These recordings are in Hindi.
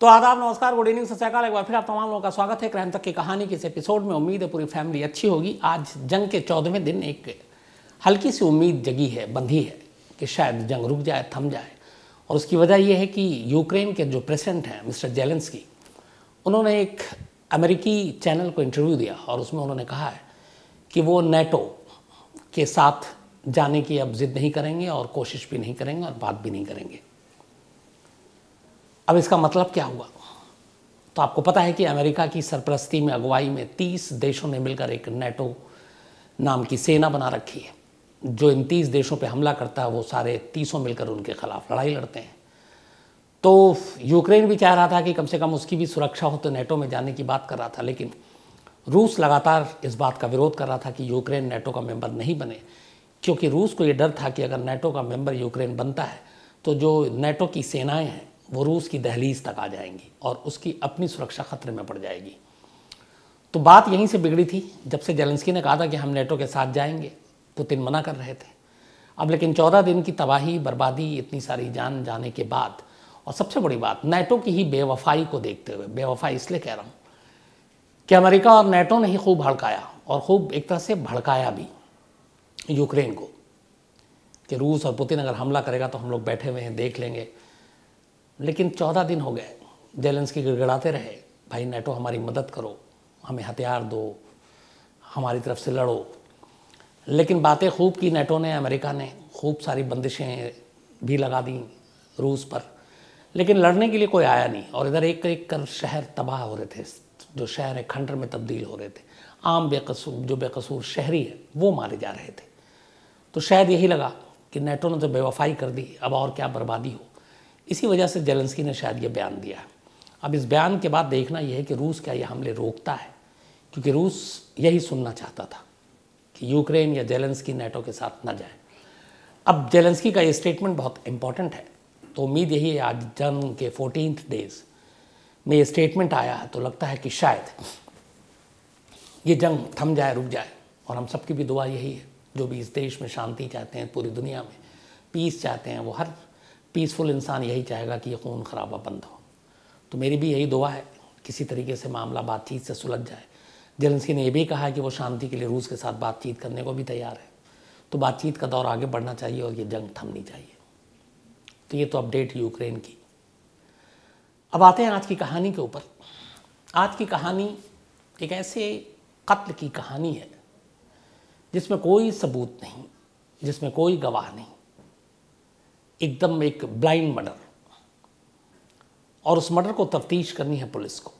तो आदाब, नमस्कार, गुड इवनिंग, सत श्री अकाल। एक बार फिर आप तमाम लोगों का स्वागत है क्राइम तक की कहानी के इस एपिसोड में। उम्मीद है पूरी फैमिली अच्छी होगी। आज जंग के 14वें दिन एक हल्की सी उम्मीद जगी है, बंधी है कि शायद जंग रुक जाए, थम जाए। और उसकी वजह यह है कि यूक्रेन के जो प्रेसिडेंट हैं मिस्टर जेलेंस्की, उन्होंने एक अमेरिकी चैनल को इंटरव्यू दिया और उसमें उन्होंने कहा है कि वो नेटो के साथ जाने की अब जिद नहीं करेंगे और कोशिश भी नहीं करेंगे और बात भी नहीं करेंगे। अब इसका मतलब क्या हुआ? तो आपको पता है कि अमेरिका की सरपरस्ती में, अगुवाई में 30 देशों ने मिलकर एक नेटो नाम की सेना बना रखी है। जो इन 30 देशों पे हमला करता है वो सारे 30 मिलकर उनके खिलाफ लड़ाई लड़ते हैं। तो यूक्रेन भी चाह रहा था कि कम से कम उसकी भी सुरक्षा हो, तो नेटो में जाने की बात कर रहा था। लेकिन रूस लगातार इस बात का विरोध कर रहा था कि यूक्रेन नेटो का मेंबर नहीं बने, क्योंकि रूस को ये डर था कि अगर नेटो का मेंबर यूक्रेन बनता है तो जो नेटो की सेनाएं हैं वो रूस की दहलीज तक आ जाएंगी और उसकी अपनी सुरक्षा खतरे में पड़ जाएगी। तो बात यहीं से बिगड़ी थी जब से जेलेंस्की ने कहा था कि हम नेटो के साथ जाएंगे। पुतिन मना कर रहे थे। अब लेकिन 14 दिन की तबाही, बर्बादी, इतनी सारी जान जाने के बाद, और सबसे बड़ी बात नेटो की ही बेवफाई को देखते हुए, बेवफाई इसलिए कह रहा हूँ कि अमेरिका और नेटो ने ही खूब भड़काया और खूब एक तरह से भड़काया भी यूक्रेन को कि रूस और पुतिन अगर हमला करेगा तो हम लोग बैठे हुए हैं, देख लेंगे। लेकिन 14 दिन हो गए, जेलेंस्की गिड़गिड़ाते रहे, भाई नेटो हमारी मदद करो, हमें हथियार दो, हमारी तरफ से लड़ो। लेकिन बातें खूब की नेटो ने, अमेरिका ने खूब सारी बंदिशें भी लगा दी रूस पर, लेकिन लड़ने के लिए कोई आया नहीं। और इधर एक एक कर शहर तबाह हो रहे थे, जो शहर एक खंडर में तब्दील हो रहे थे। आम बेकसूर, जो बेकसूर शहरी है वो मारे जा रहे थे। तो शायद यही लगा कि नेटो ने तो बेवफाई कर दी, अब और क्या बर्बादी हो। इसी वजह से जेलेंस्की ने शायद ये बयान दिया है। अब इस बयान के बाद देखना यह है कि रूस क्या ये हमले रोकता है, क्योंकि रूस यही सुनना चाहता था कि यूक्रेन या जेलेंस्की नेटो के साथ न जाए। अब जेलेंस्की का ये स्टेटमेंट बहुत इंपॉर्टेंट है, तो उम्मीद यही है आज जंग के 14th डेज में ये स्टेटमेंट आया है तो लगता है कि शायद ये जंग थम जाए, रुक जाए। और हम सबकी भी दुआ यही है, जो भी इस देश में शांति चाहते हैं, पूरी दुनिया में पीस चाहते हैं, वो हर पीसफुल इंसान यही चाहेगा कि ये खून खराबा बंद हो। तो मेरी भी यही दुआ है किसी तरीके से मामला बातचीत से सुलझ जाए। जेलेंस्की ने यह भी कहा है कि वो शांति के लिए रूस के साथ बातचीत करने को भी तैयार है। तो बातचीत का दौर आगे बढ़ना चाहिए और ये जंग थमनी चाहिए। तो ये तो अपडेट यूक्रेन की। अब आते हैं आज की कहानी के ऊपर। आज की कहानी एक ऐसे कत्ल की कहानी है जिसमें कोई सबूत नहीं, जिसमें कोई गवाह नहीं, एकदम एक ब्लाइंड मर्डर। और उस मर्डर को तफ्तीश करनी है पुलिस को।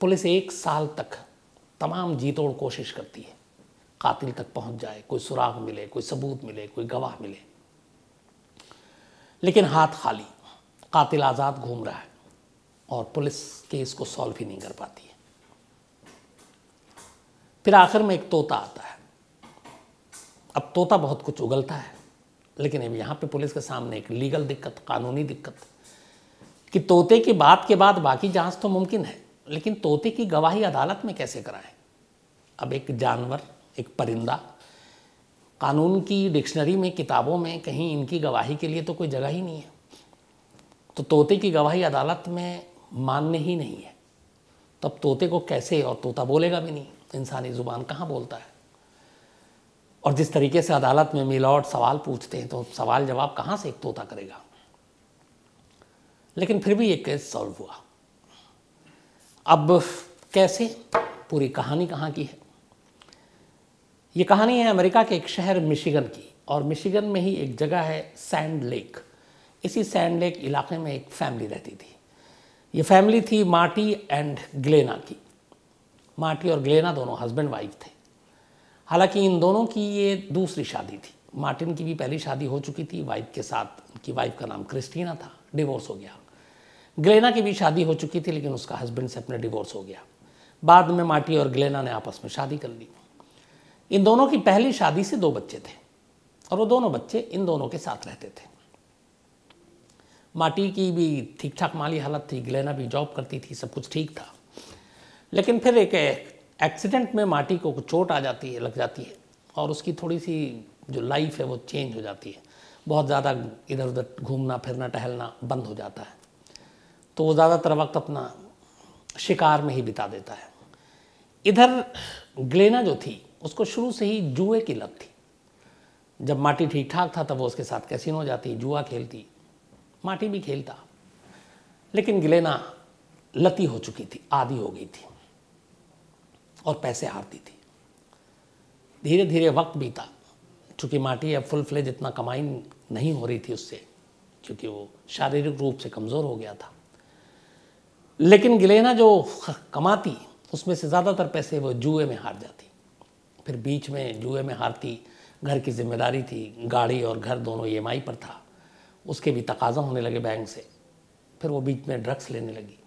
पुलिस 1 साल तक तमाम जी तोड़ कोशिश करती है, कातिल तक पहुंच जाए, कोई सुराग मिले, कोई सबूत मिले, कोई गवाह मिले। लेकिन हाथ खाली, कातिल आज़ाद घूम रहा है और पुलिस केस को सॉल्व ही नहीं कर पाती है। फिर आखिर में एक तोता आता है। अब तोता बहुत कुछ उगलता है, लेकिन अब यहाँ पे पुलिस के सामने एक लीगल दिक्कत, कानूनी दिक्कत, कि तोते की बात के बाद बाकी जांच तो मुमकिन है, लेकिन तोते की गवाही अदालत में कैसे कराएं? अब एक जानवर, एक परिंदा, कानून की डिक्शनरी में, किताबों में कहीं इनकी गवाही के लिए तो कोई जगह ही नहीं है। तो तोते की गवाही अदालत में मान्य ही नहीं है। तब तोते को कैसे, और तोता बोलेगा भी नहीं, इंसानी ज़ुबान कहाँ बोलता है। और जिस तरीके से अदालत में मिलॉर्ड सवाल पूछते हैं तो सवाल जवाब कहाँ से एक तोता करेगा। लेकिन फिर भी ये केस सॉल्व हुआ। अब कैसे, पूरी कहानी कहाँ की है? ये कहानी है अमेरिका के एक शहर मिशिगन की। और मिशिगन में ही एक जगह है सैंड लेक। इसी सैंड लेक इलाके में एक फैमिली रहती थी। ये फैमिली थी मार्टी एंड ग्लेना की। मार्टी और ग्लेना दोनों हस्बैंड वाइफ थे। हालांकि इन दोनों की ये दूसरी शादी थी। मार्टिन की भी पहली शादी हो चुकी थी वाइफ के साथ, उनकी वाइफ का नाम क्रिस्टीना था, डिवोर्स हो गया। ग्लेना की भी शादी हो चुकी थी, लेकिन उसका हस्बैंड से अपने डिवोर्स हो गया। बाद में मार्टी और ग्लेना ने आपस में शादी कर ली। इन दोनों की पहली शादी से 2 बच्चे थे और वो दोनों बच्चे इन दोनों के साथ रहते थे। मार्टी की भी ठीक ठाक माली हालत थी, ग्लेना भी जॉब करती थी, सब कुछ ठीक था। लेकिन फिर एक एक्सीडेंट में मार्टी को चोट आ जाती है, लग जाती है, और उसकी थोड़ी सी जो लाइफ है वो चेंज हो जाती है। बहुत ज़्यादा इधर उधर घूमना फिरना टहलना बंद हो जाता है। तो वो ज़्यादातर वक्त अपना शिकार में ही बिता देता है। इधर ग्लेना जो थी उसको शुरू से ही जुए की लत थी। जब मार्टी ठीक ठाक था तब वो उसके साथ कैसीनो जाती, जुआ खेलती, मार्टी भी खेलता, लेकिन ग्लेना लती हो चुकी थी, आदी हो गई थी और पैसे हारती थी। धीरे धीरे वक्त बीता, चूँकि मार्टी अब फुल फ्लेज इतना कमाई नहीं हो रही थी उससे, क्योंकि वो शारीरिक रूप से कमज़ोर हो गया था, लेकिन ग्लेना जो कमाती उसमें से ज़्यादातर पैसे वो जुए में हार जाती। फिर बीच में जुए में हारती, घर की जिम्मेदारी थी, गाड़ी और घर दोनों EMI पर था, उसके भी तकाज़ा होने लगे बैंक से। फिर वो बीच में ड्रग्स लेने लगी।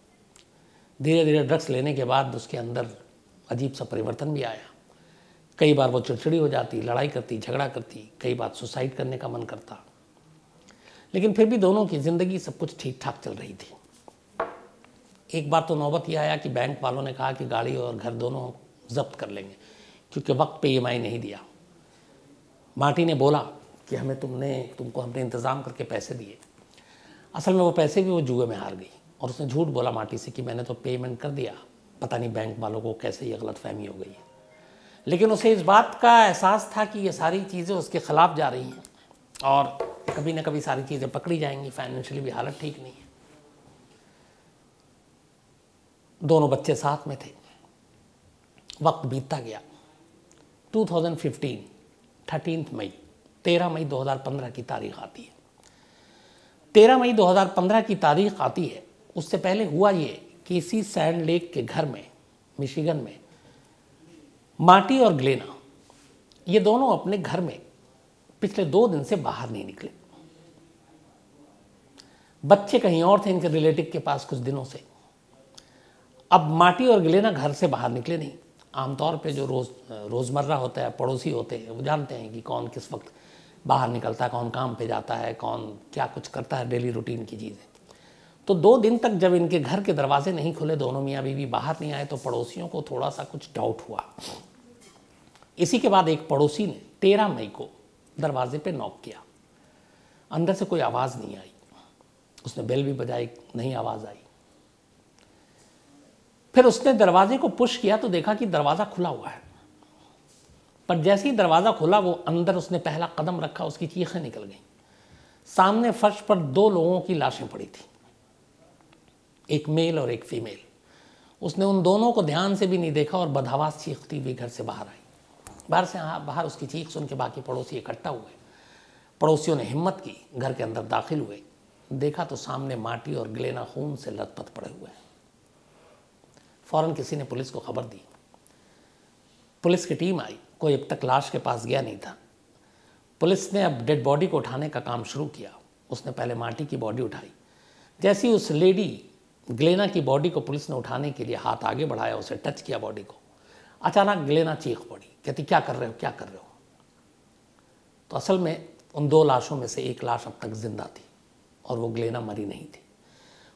धीरे धीरे ड्रग्स लेने के बाद उसके अंदर अजीब सा परिवर्तन भी आया। कई बार वो चिड़चिड़ी हो जाती, लड़ाई करती, झगड़ा करती, कई बार सुसाइड करने का मन करता, लेकिन फिर भी दोनों की ज़िंदगी सब कुछ ठीक ठाक चल रही थी। एक बार तो नौबत यह आया कि बैंक वालों ने कहा कि गाड़ी और घर दोनों जब्त कर लेंगे, क्योंकि वक्त पे EMI नहीं दिया। मार्टी ने बोला कि तुमको हमने इंतज़ाम करके पैसे दिए। असल में वो पैसे भी वो जुए में हार गई, और उसने झूठ बोला मार्टी से कि मैंने तो पेमेंट कर दिया, पता नहीं बैंक वालों को कैसे ये गलतफहमी हो गई है। लेकिन उसे इस बात का एहसास था कि ये सारी चीज़ें उसके ख़िलाफ़ जा रही हैं और कभी ना कभी सारी चीज़ें पकड़ी जाएंगी, फाइनेंशियली भी हालत ठीक नहीं है। दोनों बच्चे साथ में थे। वक्त बीतता गया। 2015 13 मई 13 मई 2015 की तारीख आती है। 13 मई 2015 की तारीख आती है। उससे पहले हुआ ये कि इसी सैंड लेक के घर में, मिशिगन में, मार्टी और ग्लेना ये दोनों अपने घर में पिछले 2 दिन से बाहर नहीं निकले। बच्चे कहीं और थे इनके रिलेटिव के पास कुछ दिनों से। अब मार्टी और ग्लेना घर से बाहर निकले नहीं। आमतौर पे जो रोज़मर्रा होता है, पड़ोसी होते हैं, वो जानते हैं कि कौन किस वक्त बाहर निकलता है, कौन काम पे जाता है, कौन क्या कुछ करता है, डेली रूटीन की चीज़ें। तो 2 दिन तक जब इनके घर के दरवाजे नहीं खुले, दोनों मियाँ बीवी बाहर नहीं आए, तो पड़ोसियों को थोड़ा सा कुछ डाउट हुआ। इसी के बाद एक पड़ोसी ने 13 मई को दरवाजे पे नॉक किया। अंदर से कोई आवाज़ नहीं आई। उसने बेल भी बजाई, नहीं आवाज़ आई। फिर उसने दरवाजे को पुश किया तो देखा कि दरवाज़ा खुला हुआ है, पर जैसे ही दरवाज़ा खुला, वो अंदर उसने पहला कदम रखा, उसकी चीखें निकल गईं। सामने फर्श पर 2 लोगों की लाशें पड़ी थी, एक मेल और एक फीमेल। उसने उन दोनों को ध्यान से भी नहीं देखा और बदहवास चीखती हुई घर से बाहर आई। बाहर उसकी चीख सुन के बाकी पड़ोसी इकट्ठा हुए। पड़ोसियों ने हिम्मत की, घर के अंदर दाखिल हुए। देखा तो सामने मार्टी और ग्लेना खून से लथपथ पड़े हुए हैं। फ़ौरन किसी ने पुलिस को खबर दी। पुलिस की टीम आई। कोई अब तक लाश के पास गया नहीं था। पुलिस ने अब डेड बॉडी को उठाने का काम शुरू किया। उसने पहले मार्टी की बॉडी उठाई। जैसे ही उस लेडी ग्लेना की बॉडी को पुलिस ने उठाने के लिए हाथ आगे बढ़ाया, उसे टच किया बॉडी को, अचानक ग्लेना चीख पड़ी, कहती क्या कर रहे हो, क्या कर रहे हो। तो असल में उन 2 लाशों में से एक लाश अब तक जिंदा थी और वो ग्लेना मरी नहीं थी।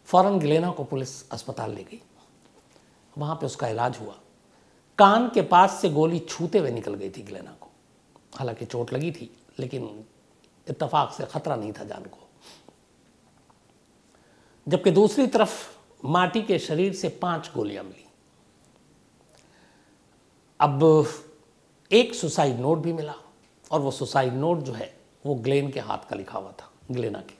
फ़ौरन ग्लेना को पुलिस अस्पताल ले गई। वहाँ पे उसका इलाज हुआ। कान के पास से गोली छूते हुए निकल गई थी ग्लेना को। हालांकि चोट लगी थी, लेकिन इत्तेफाक से खतरा नहीं था जान को। जबकि दूसरी तरफ मार्टी के शरीर से 5 गोलियां मिली। अब एक सुसाइड नोट भी मिला, और वो सुसाइड नोट जो है वो ग्लेन के हाथ का लिखा हुआ था, ग्लेना के।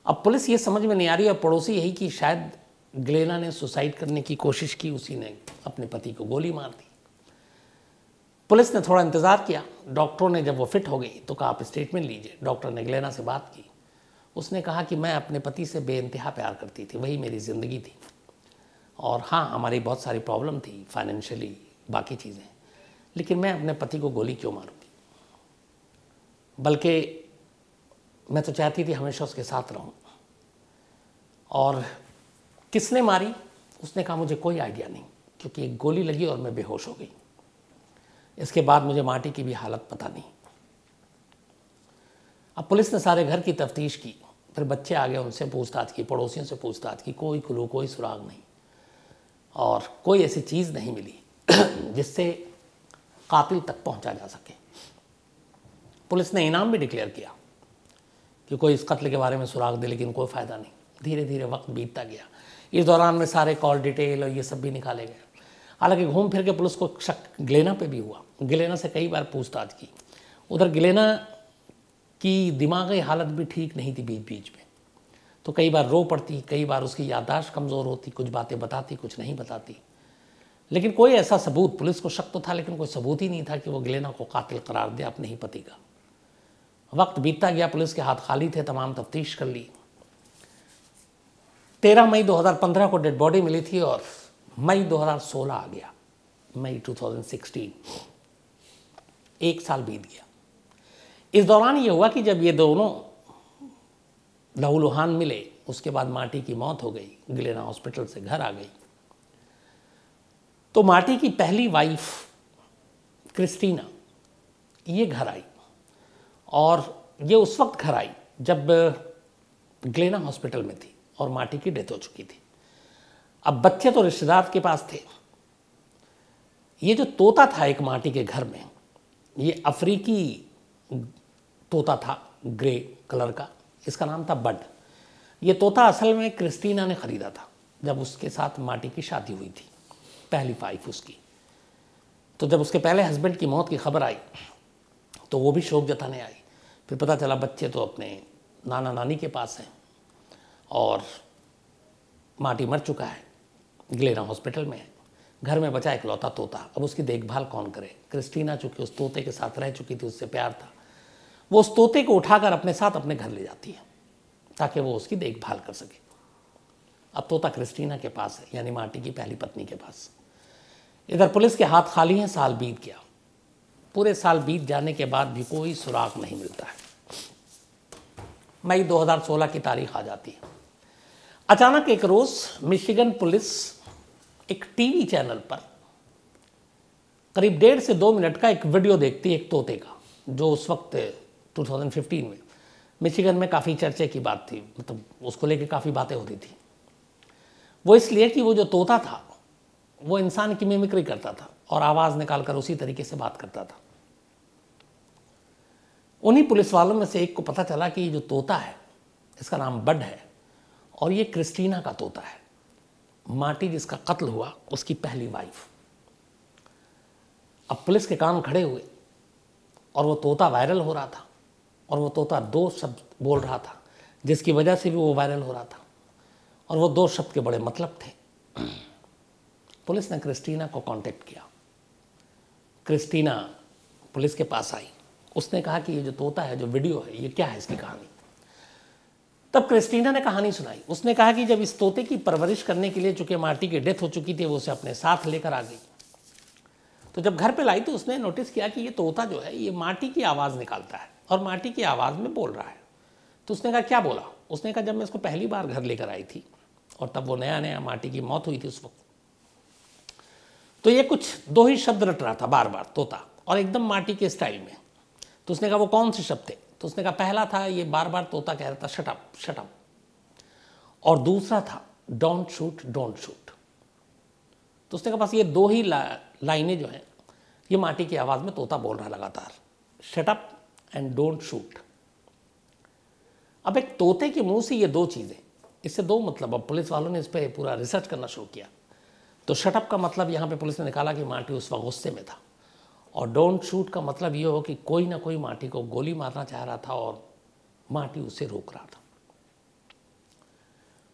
अब पुलिस ये समझ में नहीं आ रही, और पड़ोसी यही कि शायद ग्लेना ने सुसाइड करने की कोशिश की, उसी ने अपने पति को गोली मार दी। पुलिस ने थोड़ा इंतज़ार किया। डॉक्टरों ने जब वो फिट हो गई तो कहा आप स्टेटमेंट लीजिए। डॉक्टर ने ग्लेना से बात की। उसने कहा कि मैं अपने पति से बेइंतहा प्यार करती थी, वही मेरी ज़िंदगी थी, और हाँ हमारी बहुत सारी प्रॉब्लम थी, फाइनेंशियली, बाकी चीज़ें, लेकिन मैं अपने पति को गोली क्यों मारूंगी। बल्कि मैं तो चाहती थी हमेशा उसके साथ रहूं। और किसने मारी, उसने कहा मुझे कोई आइडिया नहीं, क्योंकि एक गोली लगी और मैं बेहोश हो गई। इसके बाद मुझे मार्टी की भी हालत पता नहीं। अब पुलिस ने सारे घर की तफ्तीश की। फिर बच्चे आ गए, उनसे पूछताछ की, पड़ोसियों से पूछताछ की, कोई क्लू, कोई सुराग नहीं, और कोई ऐसी चीज़ नहीं मिली जिससे कातिल तक पहुंचा जा सके। पुलिस ने इनाम भी डिक्लेयर किया कि कोई इस कत्ल के बारे में सुराग दे, लेकिन कोई फ़ायदा नहीं। धीरे धीरे वक्त बीतता गया। इस दौरान में सारे कॉल डिटेल और ये सब भी निकाले गए। हालांकि घूम फिर के पुलिस को शक गिलेना पे भी हुआ। गिलेना से कई बार पूछताछ की। उधर गिलेना की दिमागी हालत भी ठीक नहीं थी बीच बीच में, तो कई बार रो पड़ती, कई बार उसकी याददाश्त कमज़ोर होती, कुछ बातें बताती कुछ नहीं बताती। लेकिन कोई ऐसा सबूत, पुलिस को शक तो था लेकिन कोई सबूत ही नहीं था कि वो गिलेना को कातिल करार दे अपने ही पति का। वक्त बीतता गया, पुलिस के हाथ खाली थे, तमाम तफ्तीश कर ली। 13 मई 2015 को डेड बॉडी मिली थी और मई 2016 आ गया, मई 2016, 1 साल बीत गया। इस दौरान ये हुआ कि जब ये दोनों लहूलुहान मिले, उसके बाद माटी की मौत हो गई, गिलेना हॉस्पिटल से घर आ गई। तो माटी की पहली वाइफ क्रिस्टीना ये घर आई, और ये उस वक्त घर आई जब गिलेना हॉस्पिटल में थी और माटी की डेथ हो चुकी थी। अब बच्चे तो रिश्तेदार के पास थे। ये जो तोता था एक माटी के घर में, ये अफ्रीकी तोता था, ग्रे कलर का, इसका नाम था बड। ये तोता असल में क्रिस्टीना ने ख़रीदा था जब उसके साथ माटी की शादी हुई थी, पहली वाइफ उसकी। तो जब उसके पहले हस्बैंड की मौत की खबर आई तो वो भी शोक जताने आई। फिर पता चला बच्चे तो अपने नाना नानी के पास हैं और माटी मर चुका है, गिलेना हॉस्पिटल में है, घर में बचा इकलौता तोता। अब उसकी देखभाल कौन करे? क्रिस्टीना चूँकि उस तोते के साथ रह चुकी थी, उससे प्यार था, वो उस तोते को उठाकर अपने साथ अपने घर ले जाती है ताकि वो उसकी देखभाल कर सके। अब तोता क्रिस्टीना के पास है, यानी माटी की पहली पत्नी के पास। इधर पुलिस के हाथ खाली हैं, साल बीत गया। पूरे साल बीत जाने के बाद भी कोई सुराग नहीं मिलता है। मई 2016 की तारीख आ जाती है। अचानक एक रोज मिशिगन पुलिस एक टीवी चैनल पर करीब 1.5 से 2 मिनट का एक वीडियो देखती है एक तोते का, जो उस वक्त 2015 में मिशिगन में काफ़ी चर्चे की बात थी, मतलब उसको लेके काफ़ी बातें होती थी। वो इसलिए कि वो जो तोता था वो इंसान की मिमिक्री करता था और आवाज़ निकालकर उसी तरीके से बात करता था। उन्हीं पुलिस वालों में से एक को पता चला कि ये जो तोता है इसका नाम बड है और ये क्रिस्टीना का तोता है, माटी जिसका कत्ल हुआ उसकी पहली वाइफ। अब पुलिस के कान खड़े हुए और वो तोता वायरल हो रहा था और वो तोता 2 शब्द बोल रहा था जिसकी वजह से भी वो वायरल हो रहा था, और वो 2 शब्द के बड़े मतलब थे। पुलिस ने क्रिस्टीना को कांटेक्ट किया। क्रिस्टीना पुलिस के पास आई। उसने कहा कि ये जो तोता है, जो वीडियो है, ये क्या है, इसकी कहानी। तब क्रिस्टीना ने कहानी सुनाई। उसने कहा कि जब इस तोते की परवरिश करने के लिए, चूंकि माटी की डेथ हो चुकी थी, वो उसे अपने साथ लेकर आ गई। तो जब घर पे लाई तो उसने नोटिस किया कि ये तोता जो है ये माटी की आवाज़ निकालता है और माटी की आवाज़ में बोल रहा है। तो उसने कहा क्या बोला? उसने कहा जब मैं इसको पहली बार घर लेकर आई थी और तब वो नया नया माटी की मौत हुई थी उस वक्त, तो ये कुछ 2 ही शब्द रट रहा था बार बार तोता, और एकदम माटी के स्टाइल में। तो उसने कहा वो कौन से शब्द थे? तो उसने कहा पहला था, ये बार बार तोता कह रहा था शट अप शट अप, और दूसरा था डोंट शूट डोंट शूट। तो उसने कहा बस ये 2 ही लाइनें जो हैं ये माटी की आवाज़ में तोता बोल रहा लगातार, shut up and don't shoot. अब एक तोते के मुंह से ये 2 चीज़ें, इससे 2 मतलब। अब पुलिस वालों ने इस पर पूरा रिसर्च करना शुरू किया। तो शट अप का मतलब यहाँ पे पुलिस ने निकाला कि माटी उस वक्त गुस्से में था, और डोंट शूट का मतलब ये हो कि कोई ना कोई माटी को गोली मारना चाह रहा था और माटी उसे रोक रहा था।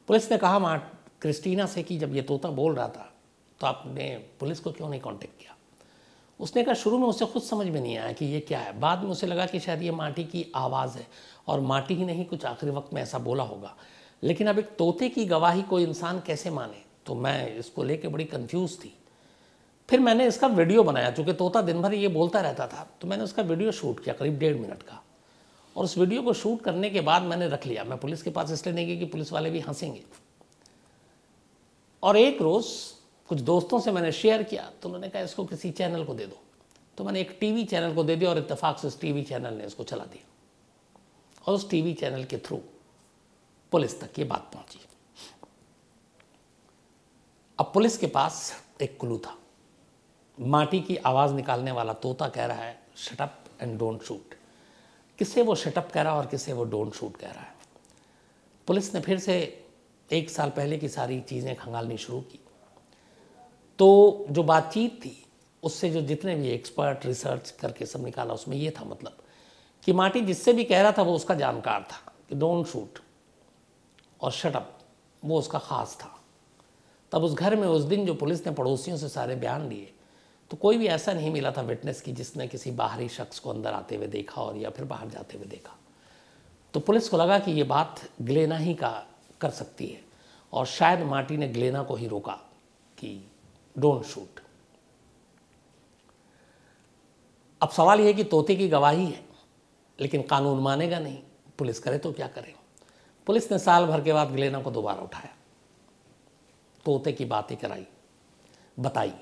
पुलिस ने कहा क्रिस्टीना से कि जब ये तोता बोल रहा था तो आपने पुलिस को क्यों नहीं कांटेक्ट किया? उसने कहा शुरू में उसे खुद समझ में नहीं आया कि ये क्या है। बाद में उसे लगा कि शायद ये माटी की आवाज़ है, और माटी ही नहीं, कुछ आखिरी वक्त में ऐसा बोला होगा। लेकिन अब एक तोते की गवाही कोई इंसान कैसे माने? तो मैं इसको लेके बड़ी कंफ्यूज थी। फिर मैंने इसका वीडियो बनाया, चूँकि तोता दिन भर ये बोलता रहता था, तो मैंने उसका वीडियो शूट किया करीब 1.5 मिनट का। और उस वीडियो को शूट करने के बाद मैंने रख लिया। मैं पुलिस के पास इसलिए नहीं गई कि पुलिस वाले भी हंसेंगे। और एक रोज़ कुछ दोस्तों से मैंने शेयर किया, तो उन्होंने कहा इसको किसी चैनल को दे दो। तो मैंने एक टीवी चैनल को दे दिया और इत्तेफाक से उस टीवी चैनल ने इसको चला दिया, और उस टीवी चैनल के थ्रू पुलिस तक ये बात पहुंची। अब पुलिस के पास एक क्लू था। माटी की आवाज़ निकालने वाला तोता कह रहा है shut up and don't shoot. किसे वो शट अप कह रहा है और किसे वो डोंट शूट कह रहा है? पुलिस ने फिर से 1 साल पहले की सारी चीज़ें खंगालनी शुरू की। तो जो बातचीत थी उससे जो जितने भी एक्सपर्ट रिसर्च करके सब निकाला, उसमें ये था मतलब कि मार्टी जिससे भी कह रहा था वो उसका जानकार था कि डोंट शूट और शट अप, वो उसका ख़ास था। तब उस घर में उस दिन जो पुलिस ने पड़ोसियों से सारे बयान लिए, तो कोई भी ऐसा नहीं मिला था विटनेस की जिसने किसी बाहरी शख्स को अंदर आते हुए देखा और या फिर बाहर जाते हुए देखा। तो पुलिस को लगा कि ये बात ग्लेना ही का कर सकती है और शायद मार्टी ने ग्लेना को ही रोका कि डोंट शूट। अब सवाल यह कि तोते की गवाही है लेकिन कानून मानेगा नहीं, पुलिस करे तो क्या करे। पुलिस ने साल भर के बाद ग्लेना को दोबारा उठाया, तोते की बातें कराई, बताई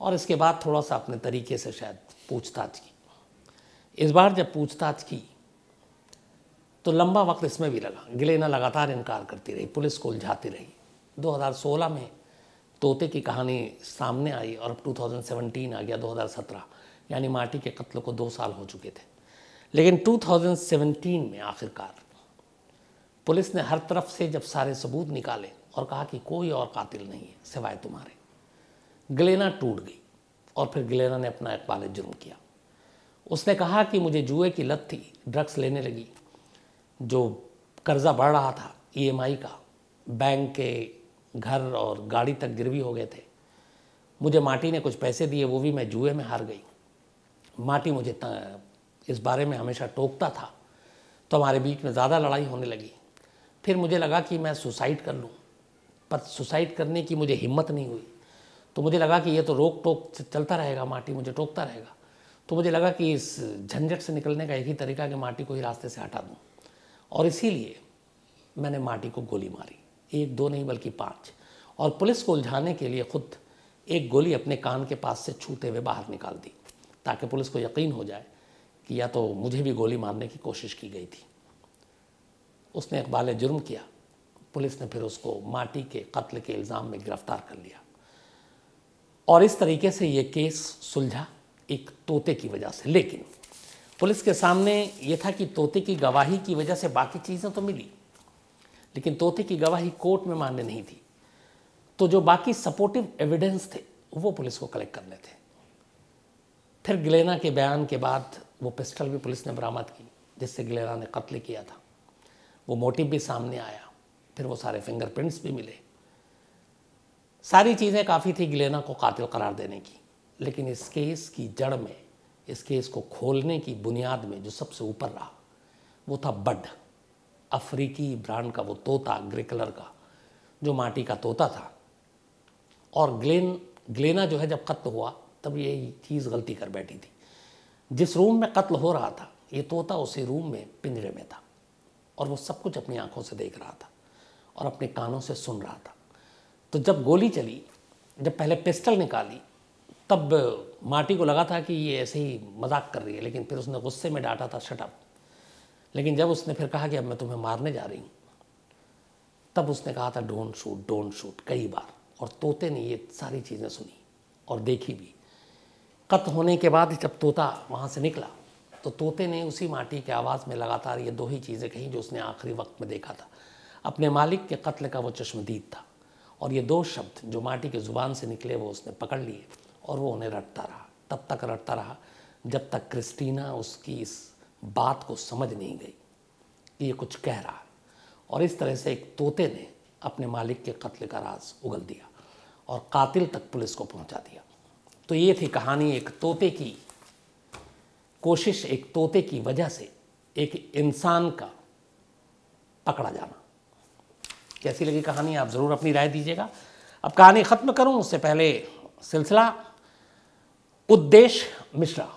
और इसके बाद थोड़ा सा अपने तरीके से शायद पूछताछ की। इस बार जब पूछताछ की तो लंबा वक्त इसमें भी लगा। ग्लेना लगातार इनकार करती रही, पुलिस को उलझाती रही। 2016 में तोते की कहानी सामने आई और अब 2017 आ गया, 2017, यानी मार्टी के कत्ल को 2 साल हो चुके थे। लेकिन 2017 में आखिरकार पुलिस ने हर तरफ से जब सारे सबूत निकाले और कहा कि कोई और कातिल नहीं है सिवाय तुम्हारे, ग्लेना टूट गई और फिर ग्लेना ने अपना एक वालिद जुर्म किया। उसने कहा कि मुझे जुए की लत थी, ड्रग्स लेने लगी, जो कर्जा बढ़ रहा था EMI का, बैंक के घर और गाड़ी तक गिरवी हो गए थे। मुझे मार्टी ने कुछ पैसे दिए, वो भी मैं जुए में हार गई। मार्टी मुझे इस बारे में हमेशा टोकता था, तो हमारे बीच में ज़्यादा लड़ाई होने लगी। फिर मुझे लगा कि मैं सुसाइड कर लूँ, पर सुसाइड करने की मुझे हिम्मत नहीं हुई। तो मुझे लगा कि ये तो रोक टोक चलता रहेगा, मार्टी मुझे टोकता रहेगा। तो मुझे लगा कि इस झंझट से निकलने का एक ही तरीका कि मार्टी को ही रास्ते से हटा दूँ, और इसीलिए मैंने मार्टी को गोली मारी, 1 2 नहीं बल्कि 5, और पुलिस को उलझाने के लिए खुद एक गोली अपने कान के पास से छूते हुए बाहर निकाल दी, ताकि पुलिस को यकीन हो जाए कि या तो मुझे भी गोली मारने की कोशिश की गई थी। उसने एक वालिद जुर्म किया। पुलिस ने फिर उसको मार्टी के कत्ल के इल्ज़ाम में गिरफ्तार कर लिया और इस तरीके से ये केस सुलझा एक तोते की वजह से। लेकिन पुलिस के सामने ये था कि तोते की गवाही की वजह से बाकी चीज़ें तो मिली, लेकिन तोते की गवाही कोर्ट में मान्य नहीं थी। तो जो बाकी सपोर्टिव एविडेंस थे वो पुलिस को कलेक्ट करने थे। फिर ग्लेना के बयान के बाद वो पिस्टल भी पुलिस ने बरामद की जिससे ग्लेना ने कत्ल किया था, वो मोटिव भी सामने आया। फिर वो सारे फिंगरप्रिंट्स भी मिले। सारी चीज़ें काफ़ी थी ग्लेना को कातिल करार देने की। लेकिन इस केस की जड़ में, इस केस को खोलने की बुनियाद में जो सबसे ऊपर रहा वो था बड, अफ्रीकी ब्रांड का वो तोता, ग्रे कलर का, जो मार्टी का तोता था। और ग्लेना जो है जब कत्ल हुआ तब यही चीज़ गलती कर बैठी थी। जिस रूम में कत्ल हो रहा था ये तोता उसी रूम में पिंजरे में था और वो सब कुछ अपनी आंखों से देख रहा था और अपने कानों से सुन रहा था। तो जब गोली चली, जब पहले पिस्टल निकाली, तब मार्टी को लगा था कि ये ऐसे ही मजाक कर रही है, लेकिन फिर उसने गुस्से में डांटा था शट अप। लेकिन जब उसने फिर कहा कि अब मैं तुम्हें मारने जा रही हूँ, तब उसने कहा था डोंट शूट कई बार। और तोते ने ये सारी चीज़ें सुनी और देखी भी। कत्ल होने के बाद जब तोता वहाँ से निकला तो तोते ने उसी मार्टी के आवाज़ में लगातार ये 2 ही चीज़ें कहीं जो उसने आखिरी वक्त में देखा था। अपने मालिक के कत्ल का वो चश्मदीद था और ये 2 शब्द जो मार्टी की ज़ुबान से निकले वो उसने पकड़ लिए और वो उन्हें रटता रहा। तब तक रटता रहा जब तक क्रिस्टीना उसकी इस बात को समझ नहीं गई कि ये कुछ कह रहा है। और इस तरह से एक तोते ने अपने मालिक के कत्ल का राज उगल दिया और कातिल तक पुलिस को पहुंचा दिया। तो ये थी कहानी, एक तोते की कोशिश, एक तोते की वजह से एक इंसान का पकड़ा जाना। कैसी लगी कहानी, आप ज़रूर अपनी राय दीजिएगा। अब कहानी ख़त्म करूं उससे पहले सिलसिला उद्देश मिश्रा,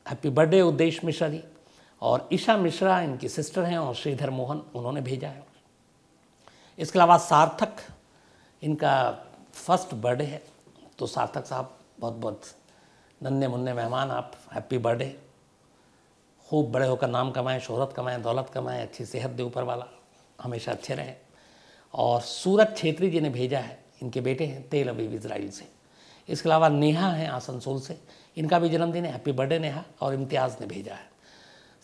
हैप्पी बर्थडे उद्देश मिश्रा जी। और ईशा मिश्रा इनकी सिस्टर हैं और श्रीधर मोहन उन्होंने भेजा है। इसके अलावा सार्थक, इनका फर्स्ट बर्थडे है, तो सार्थक साहब बहुत बहुत नन्हे मुन्ने मेहमान, आप हैप्पी बर्थडे। खूब बड़े होकर नाम कमाएं, शोहरत कमाएं, दौलत कमाएं, अच्छी सेहत दे ऊपर वाला, हमेशा अच्छे रहें। और सूरज छेत्री जी ने भेजा है, इनके बेटे हैं तेल अवीव इजराइल से। इसके अलावा नेहा हैं आसनसोल से, इनका भी जन्मदिन है, हैप्पी बर्थडे नेहा। और इम्तियाज़ ने भेजा है।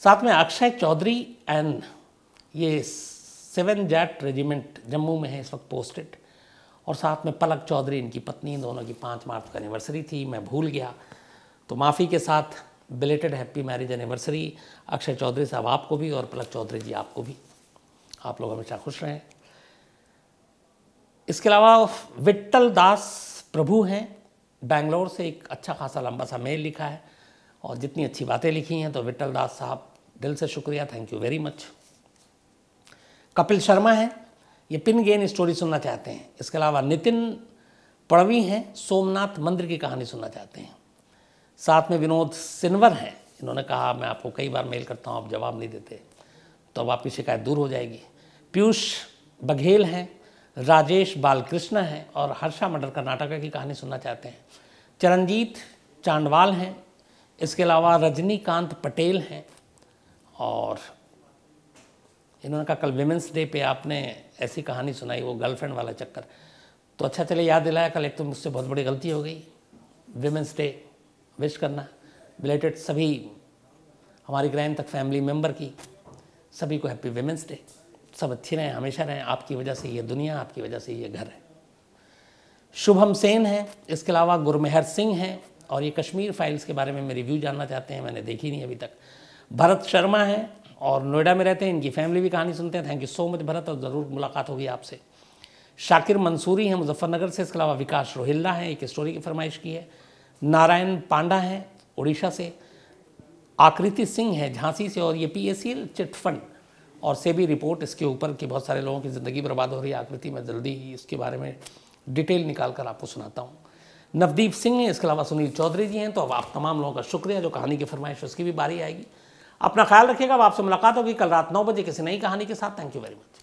साथ में अक्षय चौधरी एंड ये 7 जैट रेजिमेंट जम्मू में है इस वक्त पोस्टेड, और साथ में पलक चौधरी इनकी पत्नी, दोनों की 5 मार्च को एनिवर्सरी थी, मैं भूल गया तो माफ़ी के साथ belated happy marriage anniversary Akshay Chaudhary साहब आपको भी और पलक चौधरी जी आपको भी। आप लोग हमेशा खुश रहें। इसके अलावा विट्ठल दास प्रभु हैं, बेंगलोर से एक अच्छा खासा लंबा सा मेल लिखा है और जितनी अच्छी बातें लिखी हैं, तो विट्ठल दास साहब दिल से शुक्रिया, thank you very much. Kapil Sharma हैं, ये पिन गेन स्टोरी सुनना चाहते हैं। इसके अलावा नितिन पड़वी हैं, सोमनाथ मंदिर की कहानी सुनना चाहते हैं। साथ में विनोद सिनवर हैं, इन्होंने कहा मैं आपको कई बार मेल करता हूँ, आप जवाब नहीं देते, तो अब आपकी शिकायत दूर हो जाएगी। पीयूष बघेल हैं, राजेश बालकृष्ण हैं और हर्षा मर्डर कर्नाटका की कहानी सुनना चाहते हैं। चरणजीत चांडवाल हैं, इसके अलावा रजनीकांत पटेल हैं, और इन्होंने कहा कल विमेंस डे पे आपने ऐसी कहानी सुनाई, वो गर्लफ्रेंड वाला चक्कर, तो अच्छा चले याद दिलाया, कल एक तो मुझसे बहुत बड़ी गलती हो गई। विमेंस डे विश करना बिलेटेड सभी हमारी ग्रैंड तक फैमिली मेम्बर की, सभी को हैप्पी विमेंस डे। सब अच्छे रहें, हमेशा रहें, आपकी वजह से ये दुनिया, आपकी वजह से ये घर है। शुभम सेन है, इसके अलावा गुरमेहर सिंह हैं, और ये कश्मीर फाइल्स के बारे में मैं रिव्यू जानना चाहते हैं, मैंने देखी नहीं अभी तक। भरत शर्मा हैं और नोएडा में रहते हैं, इनकी फैमिली भी कहानी सुनते हैं। Thank you so much Bharat, और ज़रूर मुलाकात होगी आपसे। शाकिर मंसूरी हैं मुजफ्फरनगर से, इसके अलावा विकास रोहिल्ला हैं, एक स्टोरी की फरमाइश की है। नारायण पांडा हैं उड़ीसा से, आकृति सिंह है झांसी से, और ये PACL चिट फंड और सेबी रिपोर्ट इसके ऊपर कि बहुत सारे लोगों की ज़िंदगी बर्बाद हो रही है। आकृति मैं जल्दी ही इसके बारे में डिटेल निकाल कर आपको सुनाता हूँ। नवदीप सिंह हैं, इसके अलावा सुनील चौधरी जी हैं। तो अब आप तमाम लोगों का शुक्रिया, जो कहानी की फरमाइश उसकी भी बारी आएगी। अपना ख्याल रखिएगा, अब आपसे मुलाकात होगी कल रात 9 बजे किसी नई कहानी के साथ। Thank you very much.